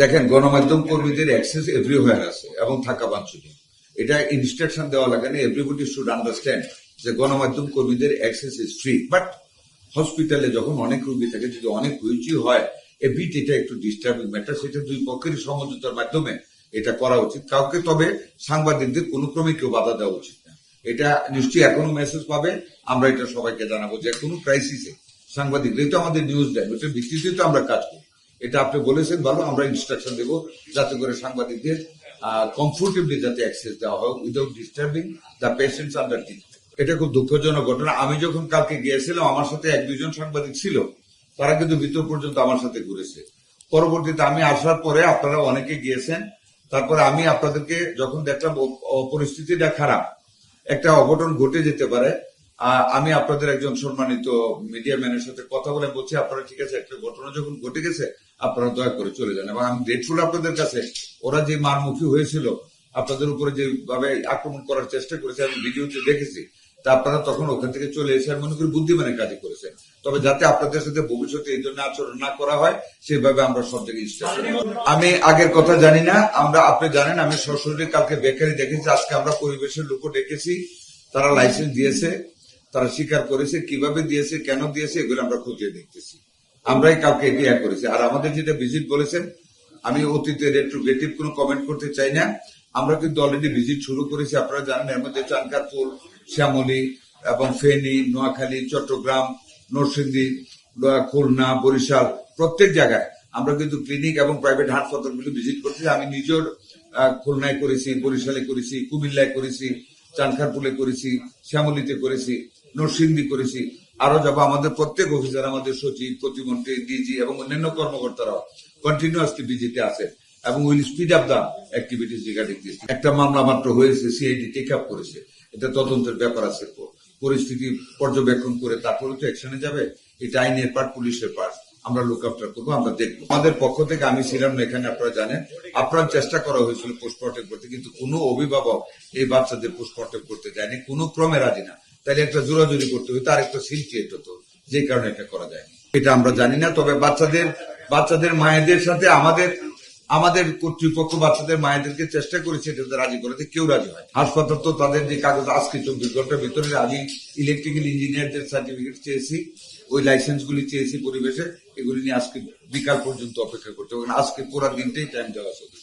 দেখেন, গণমাধ্যম কর্মীদের অ্যাক্সেস এভরিওয়্যার আছে এবং থাকা বাঞ্ছনীয়। এটা ইনস্ট্রাকশন দেওয়া লাগে না। এভরিবডি শুড আন্ডারস্ট্যান্ড যে গণমাধ্যম কর্মীদের অ্যাক্সেস ইজ ফ্রি। বাট হসপিটালে যখন অনেক রোগী থাকে, যদি অনেক হইচই হয়, এটা একটু ডিস্টার্বিং ম্যাটার। সেটা দুই পক্ষের সমঝোতার মাধ্যমে এটা করা উচিত। কাউকে তবে সাংবাদিকদের কোনো ক্রমে কেউ বাধা দেওয়া উচিত না। এটা নিশ্চয়ই এখনো মেসেজ পাবে, আমরা এটা সবাইকে জানাবো যে কোনো ক্রাইসিসে সাংবাদিকরাই তো আমাদের নিউজ দেয়, ওটার ভিত্তিতে তো আমরা কাজ করি। এটা আপনি বলেছেন ভালো, আমরা ইনস্ট্রাকশন দেবো যাতে করে সাংবাদিকদের কমফোর্টেবলি যাতে অ্যাক্সেস দেওয়া হয় without disturbing the patients under treatment. এটা খুব দুঃখজনক ঘটনা। আমি যখন কালকে গিয়েছিলাম, আমার সাথে এক দুইজন সাংবাদিক ছিল, তারা কিন্তু ভিতর পর্যন্ত আমার সাথে ঘুরেছে। পরবর্তীতে আমি আসার পরে আপনারা অনেকে গিয়েছেন, তারপরে আমি আপনাদেরকে যখন দেখলাম পরিস্থিতিটা খারাপ, একটা অঘটন ঘটে যেতে পারে, আমি আপনাদের একজন সম্মানিত মিডিয়া ম্যানের সাথে কথা বলে বলছি, আপনারা ঠিক আছে, একটা ঘটনা যখন ঘটে গেছে আপনারা দয়া করে চলে যান। এবং আমি গ্রেটফুল আপনাদের কাছে, ওরা যে মারমুখী হয়েছিল, আপনাদের উপরে যেভাবে আক্রমণ করার চেষ্টা করেছে আমি ভিডিওতে দেখেছি, তা আপনারা তখন ওখান থেকে চলে এসে আমি মনে করি বুদ্ধিমানের কাজই করেছেন। তবে যাতে আপনাদের সাথে ভবিষ্যতে এই জন্য আচরণ না করা হয় সেভাবে আমরা সব জায়গায় আমি আগের কথা জানি না। আপনি জানেন আমি সরাসরি কালকে বেকারি দেখেছি, আজকে আমরা পরিবেশের লোকও ডেকেছি, তারা লাইসেন্স দিয়েছে, তারা স্বীকার করেছে, কিভাবে দিয়েছে, কেন দিয়েছে, এগুলো আমরা খুঁজে দেখতেছি। আমরাই কাউকে এগিয়ে করেছি। আর আমাদের যেটা ভিজিট বলেছেন, আমি অতীতে রেট্রোগেটিভ কোনো কমেন্ট করতে চাই না। আমরা কিন্তু অলরেডি ভিজিট শুরু করেছি, আপনারা জানেন। এর মধ্যে চানকারপুর, শ্যামলী এবং ফেনী, নোয়াখালী, চট্টগ্রাম, নরসিংদী, খুলনা, বরিশাল, প্রত্যেক জায়গায় আমরা কিন্তু ক্লিনিক এবং প্রাইভেট হাসপাতালগুলো ভিজিট করছি। আমি নিজের খুলনায় করেছি, বরিশালে করেছি, কুমিল্লায় করেছি, চানখারপুলে করেছি, শ্যামলীতে করেছি, নরসিংদী করেছি। আরো যাবো। আমাদের প্রত্যেক অফিসার, আমাদের সচিব, প্রতিমন্ত্রী, ডিজি এবং অন্যান্য কর্মকর্তারাও কন্টিনিউয়াসলি ভিজিটে আছে এবং will speed up the activities regarding this. একটা মামলা মাত্র হয়েছে, সিআইডি টেক আপ করেছে, এটা তদন্তের ব্যাপার আছে। পরিস্থিতি পর্যবেক্ষণ করে তারপরে তো অ্যাকশনে যাবে। এটা আইনের পার্ট, পুলিশের পার্ট। আমরা লুক আফটার করবো, আমরা দেখবো। আমাদের পক্ষ থেকে আমি ছিলাম না এখানে, আপনারা জানেন। আপনার চেষ্টা করা হয়েছিল পোস্টমর্টেম করতে, কিন্তু কোনো অভিভাবক এই বাচ্চাদের পোস্টমর্টেম করতে যায়নি, কোনো ক্রমে রাজি না। তাহলে একটা জোরাজুরি করতে হইতো, আর একটা সিল ক্রিয়েট হতো, যে কারণে এটা করা যায়নি। এটা আমরা জানি না। তবে বাচ্চাদের মায়েদের সাথে আমাদের কর্তৃপক্ষ বাচ্চাদের মায়েদেরকে চেষ্টা করেছে এটাতে রাজি করাতে, কেউ রাজি হয়। হাসপাতাল তো তাদের যে কাগজ, আজকে 24 ঘন্টার ভিতরে আমি ইলেকট্রিক্যাল ইঞ্জিনিয়ারদের সার্টিফিকেট চেয়েছি, ওই লাইসেন্স গুলি চেয়েছি পরিবেশে, এগুলি নিয়ে আজকে বিকাল পর্যন্ত অপেক্ষা করতে হবে। আজকে পুরো দিনটাই টাইম দেওয়া আছে।